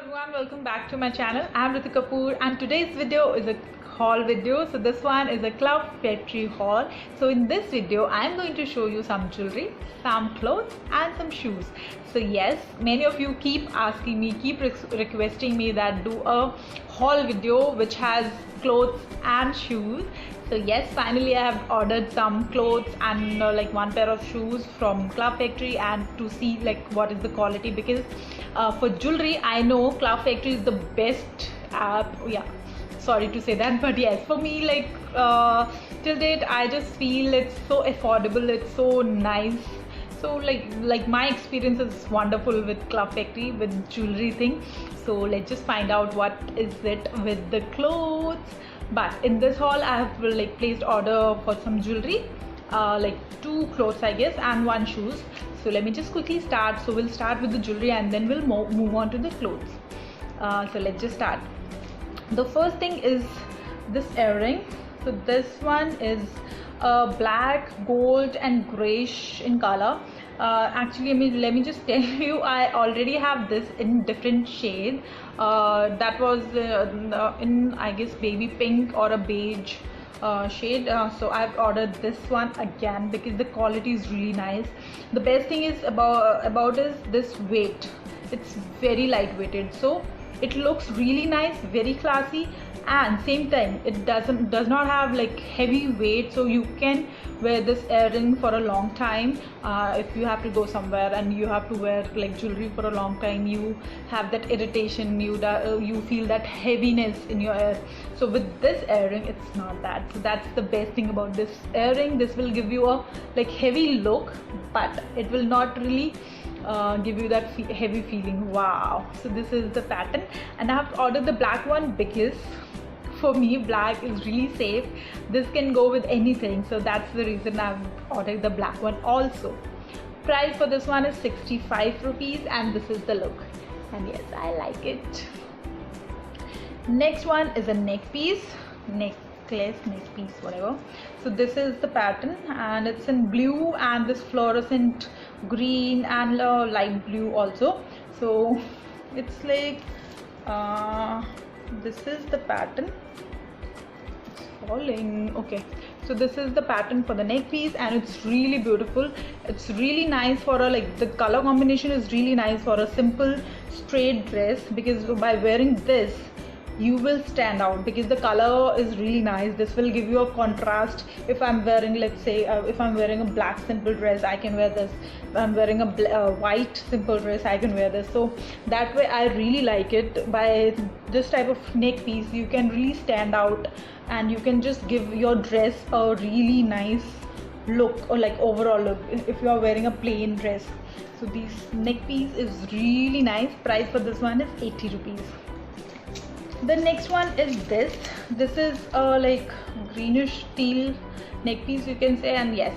everyone, welcome back to my channel. I'm Ritu Kapoor and today's video is a haul video. So this one is a Cloud Factory haul. So in this video I'm going to show you some jewelry, some clothes and some shoes. So yes, many of you keep asking me, keep requesting me that do a haul video which has clothes and shoes. So yes, finally I have ordered some clothes and like one pair of shoes from Cloud Factory, and to see like what is the quality, because for jewelry I know Cloud Factory is the best app. Yeah, sorry to say that, but yes, for me, like till date I just feel it's so affordable, it's so nice. So like my experience is wonderful with Cloud Factory with jewelry thing. So let's just find out what is it with the clothes. But in this haul I have like placed order for some jewelry, like 2 clothes I guess and 1 shoes. So let me just quickly start. So we'll start with the jewelry and then we'll move on to the clothes. So let's just start. The first thing is this earring. So this one is black, gold and grayish in color. Actually, let me just tell you, I already have this in different shade. That was in I guess baby pink or a beige shade. So I've ordered this one again because the quality is really nice. The best thing is about is this weight. It's very lightweighted, so it looks really nice, very classy, and same time it does not have like heavy weight, so you can wear this earring for a long time. If you have to go somewhere and you have to wear like jewelry for a long time, you have that irritation, you feel that heaviness in your ear. So with this earring it's not that. So that's the best thing about this earring. This will give you a like heavy look, but it will not really give you that heavy feeling. Wow. So this is the pattern, and I have ordered the black one because for me black is really safe. This can go with anything, so that's the reason I've ordered the black one also. Price for this one is 65 rupees, and this is the look, and yes, I like it. Next one is a neck piece, necklace, neck piece, whatever. So this is the pattern, and it's in blue and this fluorescent green and light blue also. So it's like this is the pattern. It's falling. Okay, so this is the pattern for the neck piece, and it's really beautiful. It's really nice for a like the color combination is really nice for a simple straight dress, because by wearing this you will stand out because the color is really nice. This will give you a contrast. If I'm wearing, let's say if I'm wearing a black simple dress, I can wear this. If I'm wearing a white simple dress, I can wear this. So that way I really like it. By this type of neck piece you can really stand out, and you can just give your dress a really nice look, or like overall look, if you are wearing a plain dress. So this neck piece is really nice. Price for this one is 80 rupees. The next one is this is like greenish teal neck piece, you can say, and yes,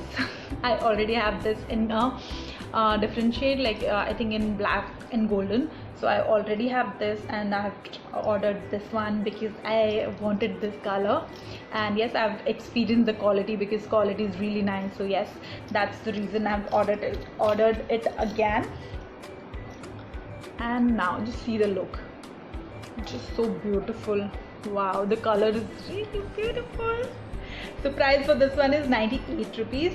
I already have this in a different shade, like I think in black and golden. So I already have this, and I have ordered this one because I wanted this color, and yes, I've experienced the quality because quality is really nice. So yes, that's the reason I've ordered it again. And now just see the look, just so beautiful. Wow, the color is really beautiful. So price for this one is 98 rupees.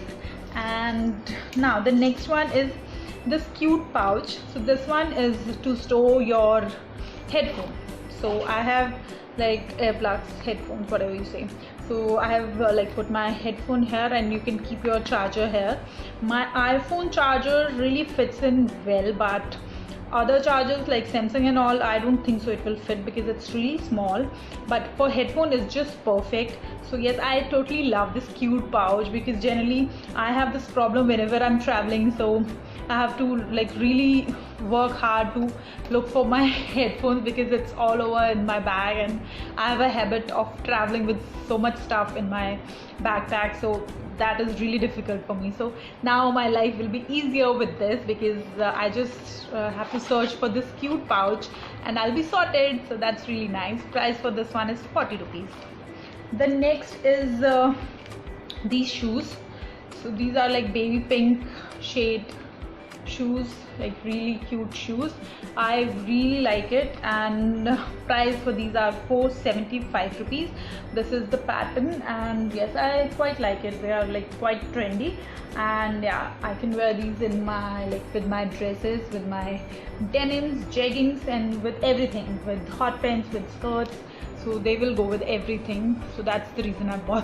And now the next one is this cute pouch. So this one is to store your headphone. So I have like earplugs, headphones, whatever you say. So I have like put my headphone here, and you can keep your charger here. My iPhone charger really fits in well, but other chargers like Samsung and all, I don't think so it will fit because it's really small. But for headphone it's just perfect. So yes, I totally love this cute pouch, because generally I have this problem whenever I'm traveling. So I have to like really work hard to look for my headphones because it's all over in my bag, and I have a habit of traveling with so much stuff in my backpack. So that is really difficult for me. So now my life will be easier with this, because I just have to search for this cute pouch and I'll be sorted. So that's really nice. Price for this one is 40 rupees. The next is these shoes. So these are like baby pink shade shoes, like really cute shoes. I really like it, and price for these are 475 rupees. This is the pattern, and yes, I quite like it. They are like quite trendy, and yeah, I can wear these in my, like, with my dresses, with my denims, jeggings, and with everything, with hot pants, with skirts. So they will go with everything. So that's the reason I bought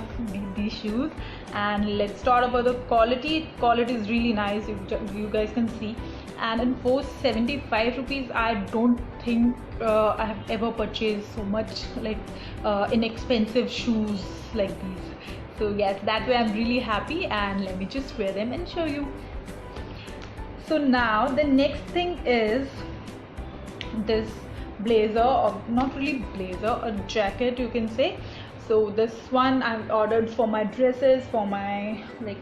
these shoes. And let's start about the quality. Quality is really nice, you guys can see. And in 475 rupees, I don't think I have ever purchased so much, like inexpensive shoes like these. So yes, that way I'm really happy, and let me just wear them and show you. So now the next thing is this blazer, or not really blazer, a jacket you can say. So this one I've ordered for my dresses, for my like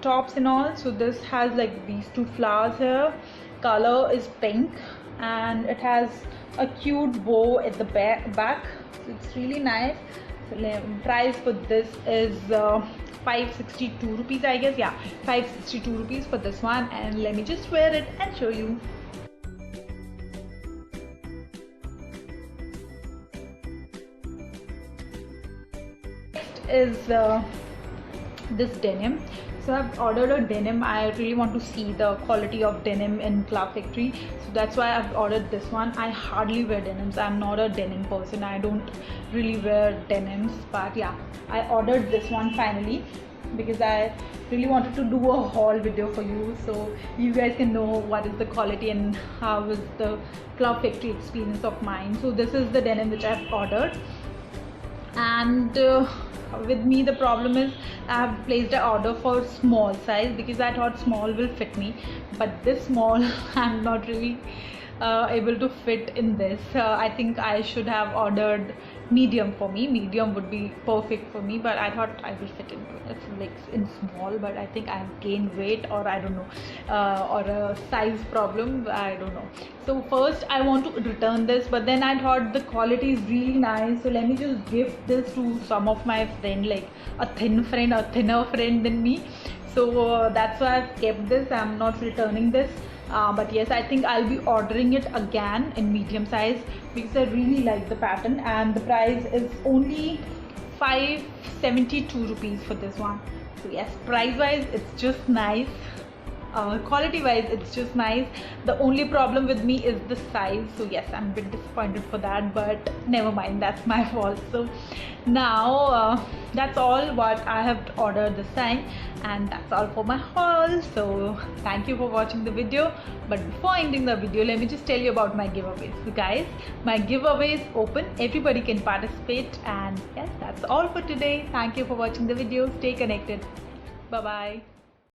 tops and all. So this has like these two flowers here. Color is pink, and it has a cute bow at the back. So it's really nice. So price for this is 562 rupees, I guess. Yeah, 562 rupees for this one. And let me just wear it and show you. Is this denim. So I've ordered a denim. I really want to see the quality of denim in Cloud Factory, so that's why I've ordered this one. I hardly wear denims. I'm not a denim person. I don't really wear denims, but yeah, I ordered this one finally because I really wanted to do a haul video for you, so you guys can know what is the quality and how is the Cloud Factory experience of mine. So this is the denim which I've ordered, and with me the problem is I have placed an order for small size because I thought small will fit me, but this small I'm not really able to fit in this. I think I should have ordered medium for me. Medium would be perfect for me, but I thought I will fit into it. It's like in small, but I think I've gained weight, or I don't know, or a size problem, I don't know. So first I want to return this, but then I thought the quality is really nice, so let me just give this to some of my friend, like a thin friend, a thinner friend than me. So that's why I've kept this. I'm not returning this. But yes, I think I'll be ordering it again in medium size because I really like the pattern, and the price is only 572 rupees for this one. So yes, price wise it's just nice. Quality wise it's just nice. The only problem with me is the size, so yes, I'm a bit disappointed for that, but never mind, that's my fault. So now that's all what I have ordered this time, and that's all for my haul. So thank you for watching the video, but before ending the video, let me just tell you about my giveaways. So guys, my giveaway is open, everybody can participate, and yes, that's all for today. Thank you for watching the video. Stay connected. Bye bye.